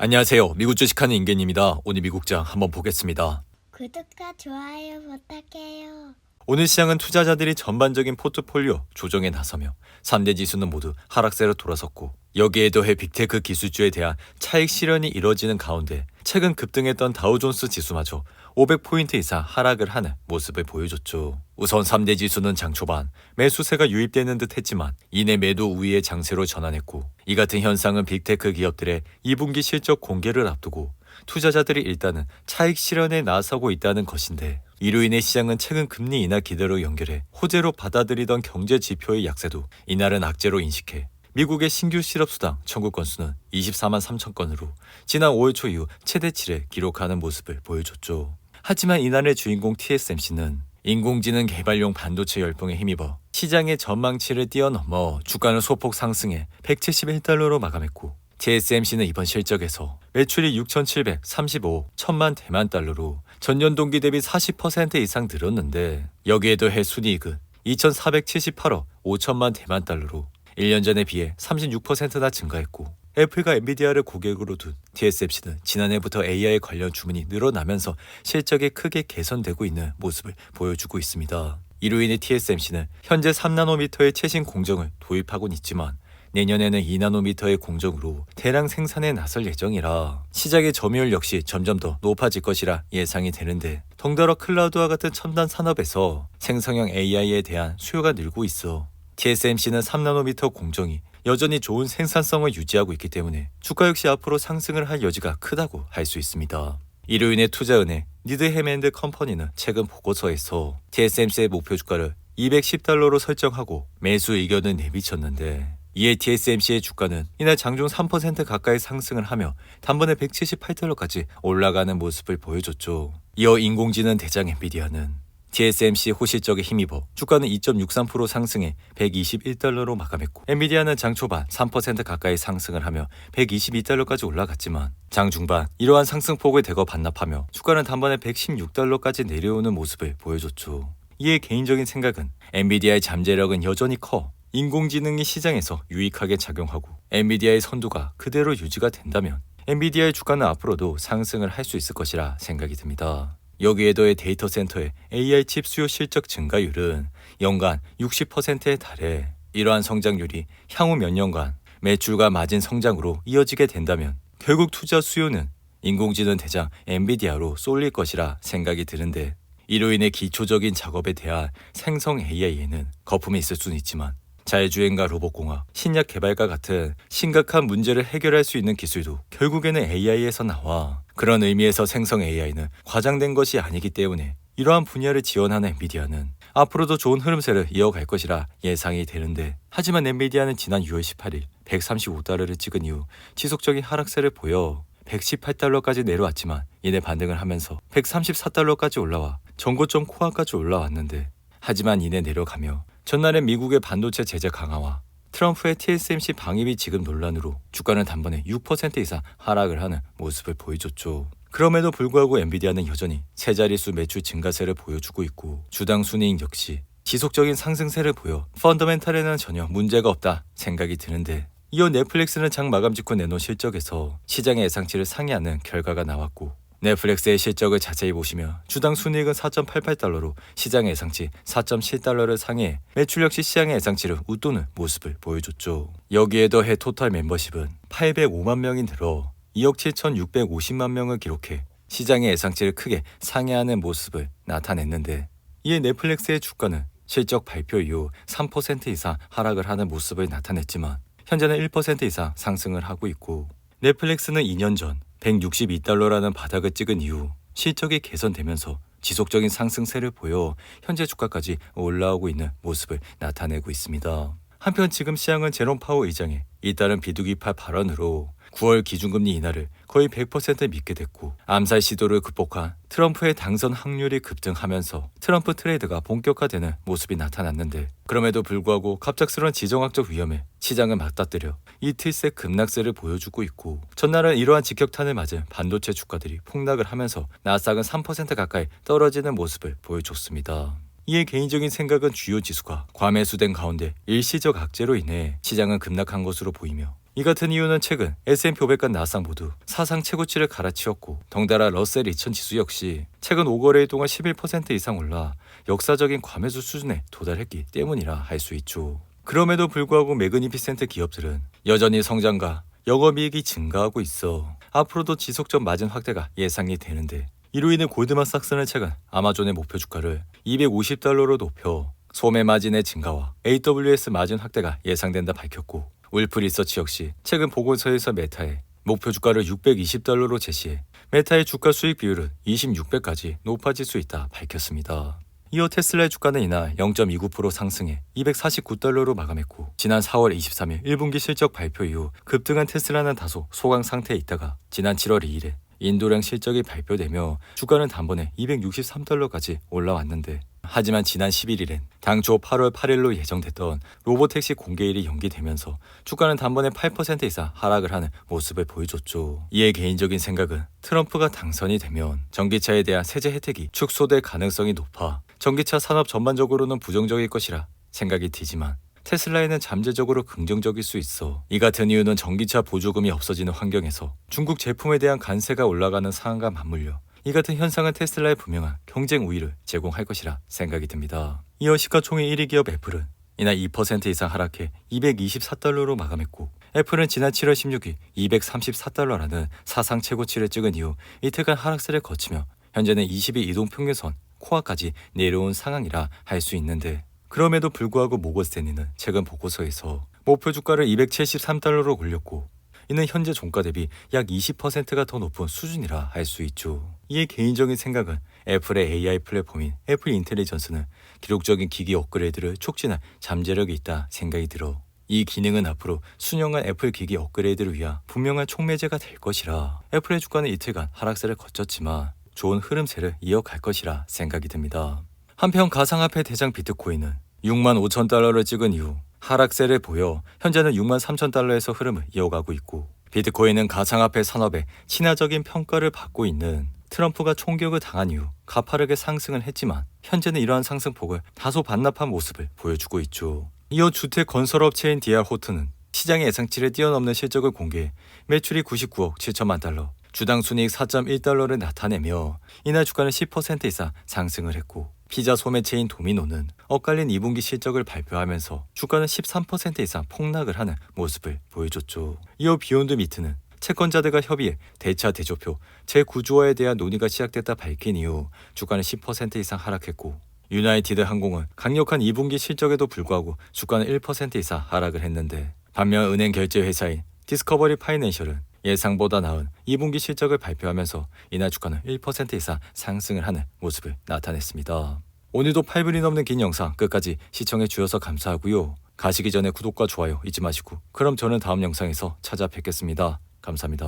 안녕하세요. 미국 주식하는 임계님입니다. 오늘 미국장 한번 보겠습니다. 구독과 좋아요 부탁해요. 오늘 시장은 투자자들이 전반적인 포트폴리오 조정에 나서며 3대 지수는 모두 하락세로 돌아섰고, 여기에 더해 빅테크 기술주에 대한 차익 실현이 이뤄지는 가운데 최근 급등했던 다우존스 지수마저 500포인트 이상 하락을 하는 모습을 보여줬죠. 우선 3대 지수는 장 초반 매수세가 유입되는 듯 했지만 이내 매도 우위의 장세로 전환했고, 이 같은 현상은 빅테크 기업들의 2분기 실적 공개를 앞두고 투자자들이 일단은 차익 실현에 나서고 있다는 것인데, 이로 인해 시장은 최근 금리 인하 기대로 연결해 호재로 받아들이던 경제 지표의 약세도 이날은 악재로 인식해 미국의 신규 실업수당 청구 건수는 24만 3천 건으로 지난 5월 초 이후 최대치를 기록하는 모습을 보여줬죠. 하지만 이날의 주인공 TSMC는 인공지능 개발용 반도체 열풍에 힘입어 시장의 전망치를 뛰어넘어 주가는 소폭 상승해 171달러로 마감했고, TSMC는 이번 실적에서 매출이 6,735억 1천만 대만 달러로 전년 동기 대비 40% 이상 늘었는데, 여기에 더해 순이익은 2,478억 5천만 대만 달러로 1년 전에 비해 36%나 증가했고, 애플과 엔비디아를 고객으로 둔 TSMC는 지난해부터 AI 관련 주문이 늘어나면서 실적이 크게 개선되고 있는 모습을 보여주고 있습니다. 이로 인해 TSMC는 현재 3나노미터의 최신 공정을 도입하고는 있지만 내년에는 2나노미터의 공정으로 대량 생산에 나설 예정이라 시장의 점유율 역시 점점 더 높아질 것이라 예상이 되는데, 덩달아 클라우드와 같은 첨단 산업에서 생성형 AI에 대한 수요가 늘고 있어 TSMC는 3나노미터 공정이 여전히 좋은 생산성을 유지하고 있기 때문에 주가 역시 앞으로 상승을 할 여지가 크다고 할 수 있습니다. 이로 인해 투자은행 니드햄앤드 컴퍼니는 최근 보고서에서 TSMC의 목표 주가를 210달러로 설정하고 매수 의견을 내비쳤는데, 이에 TSMC의 주가는 이날 장중 3% 가까이 상승을 하며 단번에 178달러까지 올라가는 모습을 보여줬죠. 이어 인공지능 대장 엔비디아는 TSMC 호실적에 힘입어 주가는 2.63% 상승해 121달러로 마감했고, 엔비디아는 장 초반 3% 가까이 상승을 하며 122달러까지 올라갔지만 장 중반 이러한 상승폭을 대거 반납하며 주가는 단번에 116달러까지 내려오는 모습을 보여줬죠. 이에 개인적인 생각은 엔비디아의 잠재력은 여전히 커 인공지능이 시장에서 유익하게 작용하고, 엔비디아의 선두가 그대로 유지가 된다면 엔비디아의 주가는 앞으로도 상승을 할 수 있을 것이라 생각이 듭니다. 여기에 더해 데이터 센터의 AI 칩 수요 실적 증가율은 연간 60%에 달해 이러한 성장률이 향후 몇 년간 매출과 마진 성장으로 이어지게 된다면 결국 투자 수요는 인공지능 대장 엔비디아로 쏠릴 것이라 생각이 드는데, 이로 인해 기초적인 작업에 대한 생성 AI에는 거품이 있을 수는 있지만 자율주행과 로봇공학, 신약 개발과 같은 심각한 문제를 해결할 수 있는 기술도 결국에는 AI에서 나와 그런 의미에서 생성 AI는 과장된 것이 아니기 때문에 이러한 분야를 지원하는 엔비디아는 앞으로도 좋은 흐름세를 이어갈 것이라 예상이 되는데, 하지만 엔비디아는 지난 6월 18일 135달러를 찍은 이후 지속적인 하락세를 보여 118달러까지 내려왔지만 이내 반등을 하면서 134달러까지 올라와 전고점 코앞까지 올라왔는데, 하지만 이내 내려가며 전날에 미국의 반도체 제재 강화와 트럼프의 TSMC 방위비 지급 논란으로 주가는 단번에 6% 이상 하락을 하는 모습을 보여줬죠. 그럼에도 불구하고 엔비디아는 여전히 세 자릿수 매출 증가세를 보여주고 있고, 주당 순이익 역시 지속적인 상승세를 보여 펀더멘탈에는 전혀 문제가 없다 생각이 드는데, 이어 넷플릭스는 장 마감 직후 내놓은 실적에서 시장의 예상치를 상회하는 결과가 나왔고, 넷플릭스의 실적을 자세히 보시면 주당 순이익은 4.88달러로 시장의 예상치 4.7달러를 상회해 매출 역시 시장의 예상치를 웃도는 모습을 보여줬죠. 여기에 더해 토탈 멤버십은 805만 명이 늘어 2억 7,650만 명을 기록해 시장의 예상치를 크게 상회하는 모습을 나타냈는데, 이에 넷플릭스의 주가는 실적 발표 이후 3% 이상 하락을 하는 모습을 나타냈지만 현재는 1% 이상 상승을 하고 있고, 넷플릭스는 2년 전 162달러라는 바닥을 찍은 이후 실적이 개선되면서 지속적인 상승세를 보여 현재 주가까지 올라오고 있는 모습을 나타내고 있습니다. 한편 지금 시장은 제롬 파월 의장의 잇따른 비둘기파 발언으로 9월 기준금리 인하를 거의 100% 믿게 됐고, 암살 시도를 극복한 트럼프의 당선 확률이 급등하면서 트럼프 트레이드가 본격화되는 모습이 나타났는데, 그럼에도 불구하고 갑작스러운 지정학적 위험에 시장을 맞닥뜨려 이틀새 급락세를 보여주고 있고, 전날은 이러한 직격탄을 맞은 반도체 주가들이 폭락을 하면서 나스닥은 3% 가까이 떨어지는 모습을 보여줬습니다. 이에 개인적인 생각은 주요 지수가 과매수된 가운데 일시적 악재로 인해 시장은 급락한 것으로 보이며, 이 같은 이유는 최근 S&P 500과 나스닥 모두 사상 최고치를 갈아치웠고 덩달아 러셀 2000 지수 역시 최근 5거래일 동안 11% 이상 올라 역사적인 과매수 수준에 도달했기 때문이라 할 수 있죠. 그럼에도 불구하고 매그니피센트 기업들은 여전히 성장과 영업이익이 증가하고 있어 앞으로도 지속적 마진 확대가 예상이 되는데, 이로 인해 골드만삭스는 최근 아마존의 목표 주가를 $250로 높여 소매 마진의 증가와 AWS 마진 확대가 예상된다 밝혔고, 울프 리서치 역시 최근 보고서에서 메타의 목표 주가를 $620로 제시해 메타의 주가 수익 비율은 26배까지 높아질 수 있다 밝혔습니다. 이어 테슬라의 주가는 이날 0.29% 상승해 $249로 마감했고, 지난 4월 23일 1분기 실적 발표 이후 급등한 테슬라는 다소 소강 상태에 있다가 지난 7월 2일에 인도량 실적이 발표되며 주가는 단번에 $263까지 올라왔는데, 하지만 지난 11일엔 당초 8월 8일로 예정됐던 로보택시 공개일이 연기되면서 주가는 단번에 8% 이상 하락을 하는 모습을 보여줬죠. 이에 개인적인 생각은 트럼프가 당선이 되면 전기차에 대한 세제 혜택이 축소될 가능성이 높아 전기차 산업 전반적으로는 부정적일 것이라 생각이 들지만, 테슬라에는 잠재적으로 긍정적일 수 있어 이 같은 이유는 전기차 보조금이 없어지는 환경에서 중국 제품에 대한 관세가 올라가는 상황과 맞물려 이 같은 현상은 테슬라에 분명한 경쟁 우위를 제공할 것이라 생각이 듭니다. 이어 시가총액 1위 기업 애플은 이날 2% 이상 하락해 $224로 마감했고, 애플은 지난 7월 16일 $234라는 사상 최고치를 찍은 이후 이틀간 하락세를 거치며 현재는 20일 이동평균선 코아까지 내려온 상황이라 할 수 있는데, 그럼에도 불구하고 모건스탠리는 최근 보고서에서 목표 주가를 $273로 올렸고, 이는 현재 종가 대비 약 20%가 더 높은 수준이라 할 수 있죠. 이에 개인적인 생각은 애플의 AI 플랫폼인 애플 인텔리전스는 기록적인 기기 업그레이드를 촉진할 잠재력이 있다 생각이 들어 이 기능은 앞으로 수년간 애플 기기 업그레이드를 위한 분명한 촉매제가 될 것이라 애플의 주가는 이틀간 하락세를 거쳤지만 좋은 흐름세를 이어갈 것이라 생각이 듭니다. 한편 가상화폐 대장 비트코인은 $65,000를 찍은 이후 하락세를 보여 현재는 $63,000에서 흐름을 이어가고 있고, 비트코인은 가상화폐 산업에 친화적인 평가를 받고 있는 트럼프가 총격을 당한 이후 가파르게 상승을 했지만 현재는 이러한 상승폭을 다소 반납한 모습을 보여주고 있죠. 이어 주택 건설업체인 DR 호트는 시장의 예상치를 뛰어넘는 실적을 공개해 매출이 $99억 7천만 달러, 주당 순이익 $4.1를 나타내며 이날 주가는 10% 이상 상승을 했고, 피자 소매체인 도미노는 엇갈린 2분기 실적을 발표하면서 주가는 13% 이상 폭락을 하는 모습을 보여줬죠. 이어 비욘드 미트는 채권자들과 협의해 대차 대조표 재구조화에 대한 논의가 시작됐다 밝힌 이후 주가는 10% 이상 하락했고, 유나이티드 항공은 강력한 2분기 실적에도 불구하고 주가는 1% 이상 하락을 했는데, 반면 은행 결제 회사인 디스커버리 파이낸셜은 예상보다 나은 2분기 실적을 발표하면서 이날 주가는 1% 이상 상승을 하는 모습을 나타냈습니다. 오늘도 8분이 넘는 긴 영상 끝까지 시청해 주셔서 감사하고요. 가시기 전에 구독과 좋아요 잊지 마시고, 그럼 저는 다음 영상에서 찾아뵙겠습니다. 감사합니다.